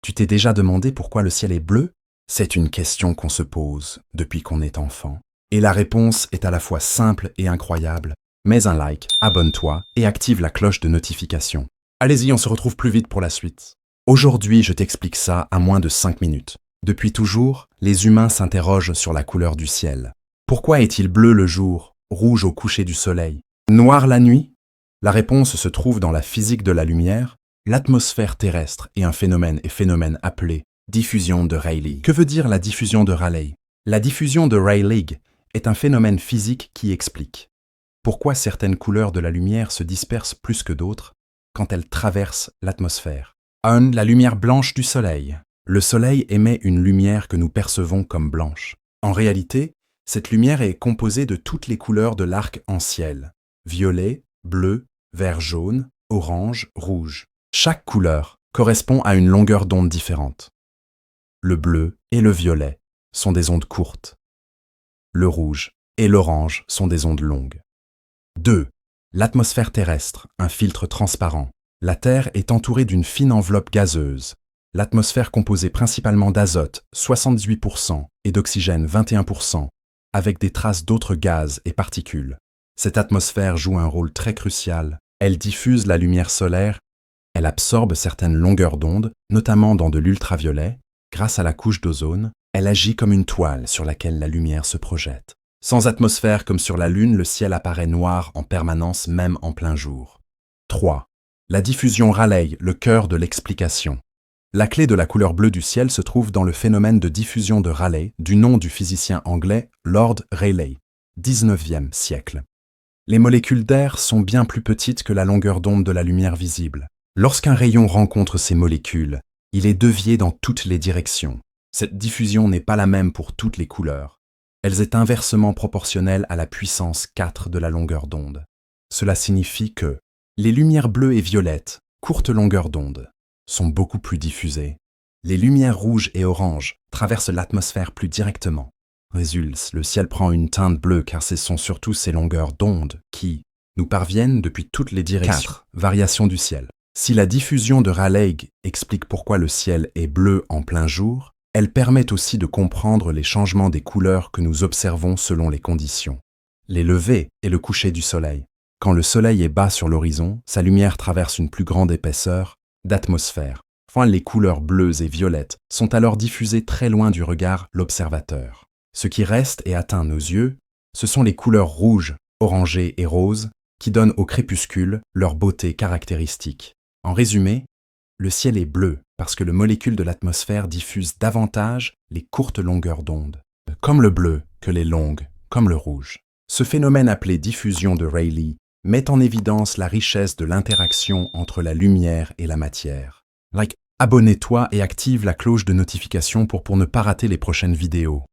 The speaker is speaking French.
Tu t'es déjà demandé pourquoi le ciel est bleu? C'est une question qu'on se pose depuis qu'on est enfant. Et la réponse est à la fois simple et incroyable. Mets un like, abonne-toi et active la cloche de notification. Allez-y, on se retrouve plus vite pour la suite. Aujourd'hui, je t'explique ça à moins de 5 minutes. Depuis toujours, les humains s'interrogent sur la couleur du ciel. Pourquoi est-il bleu le jour, rouge au coucher du soleil, noir la nuit? La réponse se trouve dans la physique de la lumière, l'atmosphère terrestre et un phénomène appelé diffusion de Rayleigh. Que veut dire la diffusion de Rayleigh? La diffusion de Rayleigh est un phénomène physique qui explique pourquoi certaines couleurs de la lumière se dispersent plus que d'autres quand elles traversent l'atmosphère. 1. La lumière blanche du soleil. Le soleil émet une lumière que nous percevons comme blanche. En réalité, cette lumière est composée de toutes les couleurs de l'arc-en-ciel. Violet, bleu, vert jaune, orange, rouge. Chaque couleur correspond à une longueur d'onde différente. Le bleu et le violet sont des ondes courtes. Le rouge et l'orange sont des ondes longues. 2. L'atmosphère terrestre, un filtre transparent. La Terre est entourée d'une fine enveloppe gazeuse. L'atmosphère composée principalement d'azote, 78%, et d'oxygène, 21%, avec des traces d'autres gaz et particules. Cette atmosphère joue un rôle très crucial. Elle diffuse la lumière solaire, elle absorbe certaines longueurs d'onde, notamment dans de l'ultraviolet. Grâce à la couche d'ozone, elle agit comme une toile sur laquelle la lumière se projette. Sans atmosphère comme sur la Lune, le ciel apparaît noir en permanence, même en plein jour. 3. La diffusion Rayleigh, le cœur de l'explication. La clé de la couleur bleue du ciel se trouve dans le phénomène de diffusion de Rayleigh, du nom du physicien anglais Lord Rayleigh, 19e siècle. Les molécules d'air sont bien plus petites que la longueur d'onde de la lumière visible. Lorsqu'un rayon rencontre ces molécules, il est dévié dans toutes les directions. Cette diffusion n'est pas la même pour toutes les couleurs. Elle est inversement proportionnelle à la puissance 4 de la longueur d'onde. Cela signifie que les lumières bleues et violettes, courte longueur d'onde, sont beaucoup plus diffusées. Les lumières rouges et oranges traversent l'atmosphère plus directement. Résulte, le ciel prend une teinte bleue car ce sont surtout ces longueurs d'onde qui nous parviennent depuis toutes les directions. 4. Variation du ciel. Si la diffusion de Rayleigh explique pourquoi le ciel est bleu en plein jour, elle permet aussi de comprendre les changements des couleurs que nous observons selon les conditions. Les levées et le coucher du soleil. Quand le soleil est bas sur l'horizon, sa lumière traverse une plus grande épaisseur d'atmosphère. Enfin, les couleurs bleues et violettes sont alors diffusées très loin du regard l'observateur. Ce qui reste et atteint nos yeux, ce sont les couleurs rouges, orangées et roses qui donnent au crépuscule leur beauté caractéristique. En résumé, le ciel est bleu parce que les molécules de l'atmosphère diffusent davantage les courtes longueurs d'onde, comme le bleu que les longues, comme le rouge. Ce phénomène appelé diffusion de Rayleigh met en évidence la richesse de l'interaction entre la lumière et la matière. Abonne-toi et active la cloche de notification pour ne pas rater les prochaines vidéos.